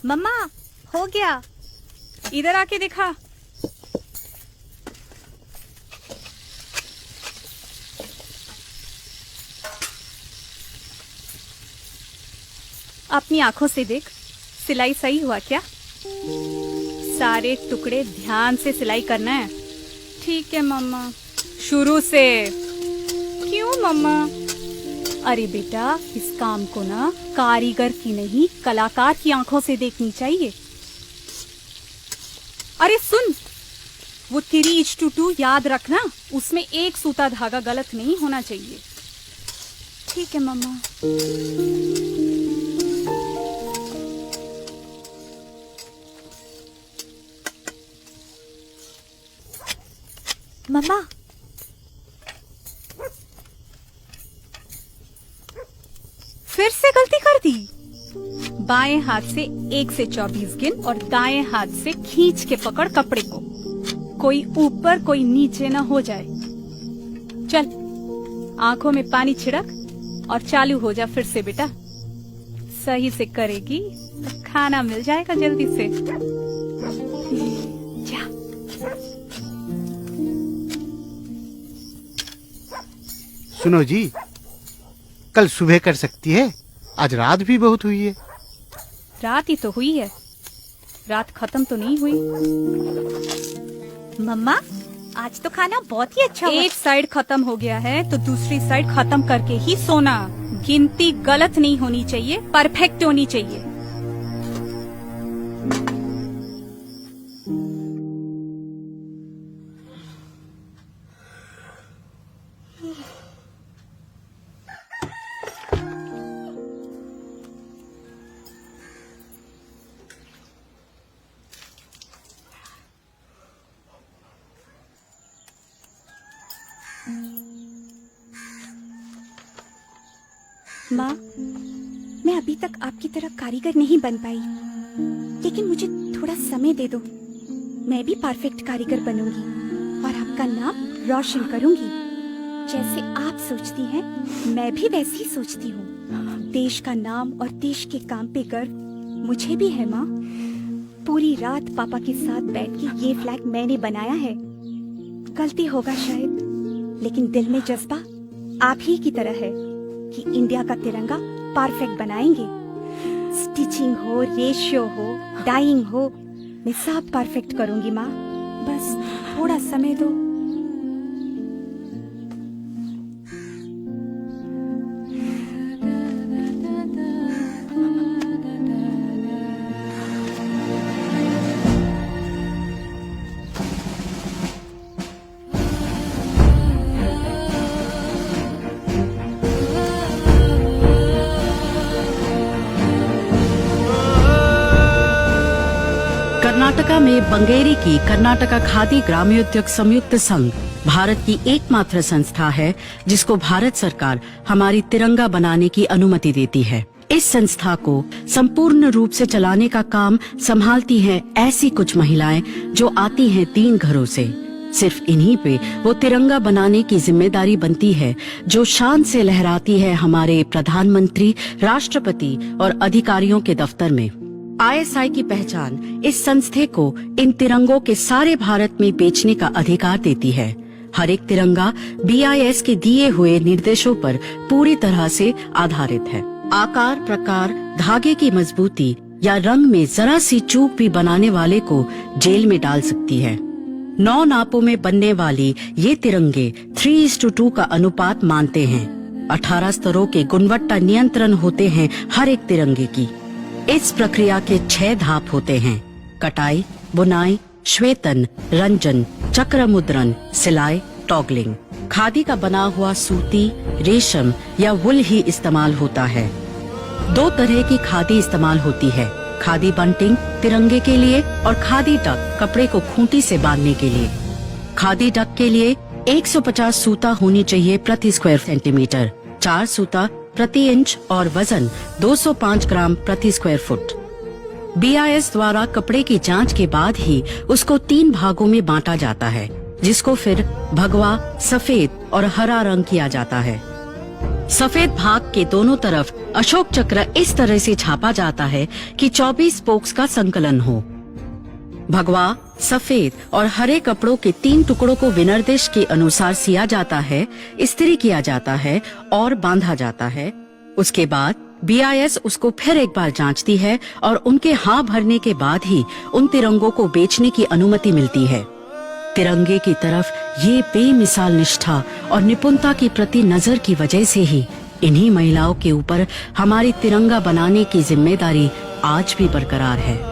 मम्मा, हो गया। इधर आके दिखा। अपनी आंखों से देख, सिलाई सही हुआ क्या? सारे टुकड़े ध्यान से सिलाई करना है। ठीक है मम्मा। शुरू से। क्यों मम्मा? अरे बेटा, इस काम को ना कारीगर की नहीं कलाकार की आंखों से देखनी चाहिए। अरे सुन, वो 3:2 याद रखना, उसमें एक सूता धागा गलत नहीं होना चाहिए। ठीक है मम्मा। मम्मा, फिर से गलती कर दी। बाएं हाथ से 1 से 24 गिन और दाएं हाथ से खींच के पकड़ कपड़े को। कोई ऊपर कोई नीचे न हो जाए। चल, आंखों में पानी छिड़क और चालू हो जा फिर से बेटा। सही से करेगी तो खाना मिल जाएगा जल्दी से। जा। सुनो जी, कल सुबह कर सकती है? आज रात भी बहुत हुई है। रात ही तो हुई है, रात खत्म तो नहीं हुई। मम्मा, आज तो खाना बहुत ही अच्छा हुआ। एक साइड खत्म हो गया है तो दूसरी साइड खत्म करके ही सोना। गिनती गलत नहीं होनी चाहिए, परफेक्ट होनी चाहिए। माँ, मैं अभी तक आपकी तरह कारीगर नहीं बन पाई, लेकिन मुझे थोड़ा समय दे दो। मैं भी परफेक्ट कारीगर बनूंगी और आपका नाम रोशन करूंगी। जैसे आप सोचती हैं, मैं भी वैसे ही सोचती हूँ। देश का नाम और देश के काम पे गर्व मुझे भी है माँ। पूरी रात पापा के साथ बैठ के ये फ्लैग मैंने बनाया है। गलती होगा शायद, लेकिन दिल में जज्बा आप ही की तरह है कि इंडिया का तिरंगा परफेक्ट बनाएंगे। स्टिचिंग हो, रेशियो हो, डाइंग हो, मैं सब परफेक्ट करूंगी माँ। बस थोड़ा समय दो। कर्नाटका में बंगेरी की कर्नाटका खादी ग्रामोद्योग संयुक्त संघ भारत की एकमात्र संस्था है जिसको भारत सरकार हमारी तिरंगा बनाने की अनुमति देती है। इस संस्था को संपूर्ण रूप से चलाने का काम संभालती हैं ऐसी कुछ महिलाएं जो आती हैं 3 घरों से। सिर्फ इन्हीं पे वो तिरंगा बनाने की जिम्मेदारी बनती है जो शान से लहराती है हमारे प्रधानमंत्री, राष्ट्रपति और अधिकारियों के दफ्तर में। ISI की पहचान इस संस्थे को इन तिरंगों के सारे भारत में बेचने का अधिकार देती है। हर एक तिरंगा BIS के दिए हुए निर्देशों पर पूरी तरह से आधारित है। आकार, प्रकार, धागे की मजबूती या रंग में जरा सी चूक भी बनाने वाले को जेल में डाल सकती है। 9 नापों में बनने वाली ये तिरंगे 3:2 का अनुपात मानते हैं। 18 स्तरों के गुणवत्ता नियंत्रण होते हैं हर एक तिरंगे की। इस प्रक्रिया के 6 धाप होते हैं: कटाई, बुनाई, श्वेतन, रंजन, चक्र मुद्रण, सिलाई, टॉगलिंग। खादी का बना हुआ सूती, रेशम या वुल ही इस्तेमाल होता है। 2 तरह की खादी इस्तेमाल होती है: खादी बंटिंग तिरंगे के लिए और खादी डक कपड़े को खूंटी से बांधने के लिए। खादी डक के लिए 150 सूता होनी चाहिए प्रति स्क्वायर सेंटीमीटर, 4 सूता प्रति इंच और वजन 205 ग्राम प्रति स्क्वायर फुट। BIS द्वारा कपड़े की जांच के बाद ही उसको 3 भागों में बांटा जाता है, जिसको फिर भगवा, सफेद और हरा रंग किया जाता है। सफेद भाग के दोनों तरफ अशोक चक्र इस तरह से छापा जाता है कि 24 स्पोक्स का संकलन हो। भगवा, सफेद और हरे कपड़ों के 3 टुकड़ों को विनिर्देश के अनुसार सिया जाता है, इस्त्री किया जाता है और बांधा जाता है। उसके बाद BIS उसको फिर एक बार जांचती है और उनके हाँ भरने के बाद ही उन तिरंगों को बेचने की अनुमति मिलती है। तिरंगे की तरफ ये बेमिसाल निष्ठा और निपुणता के प्रति नजर की वजह से ही इन्हीं महिलाओं के ऊपर हमारी तिरंगा बनाने की जिम्मेदारी आज भी बरकरार है।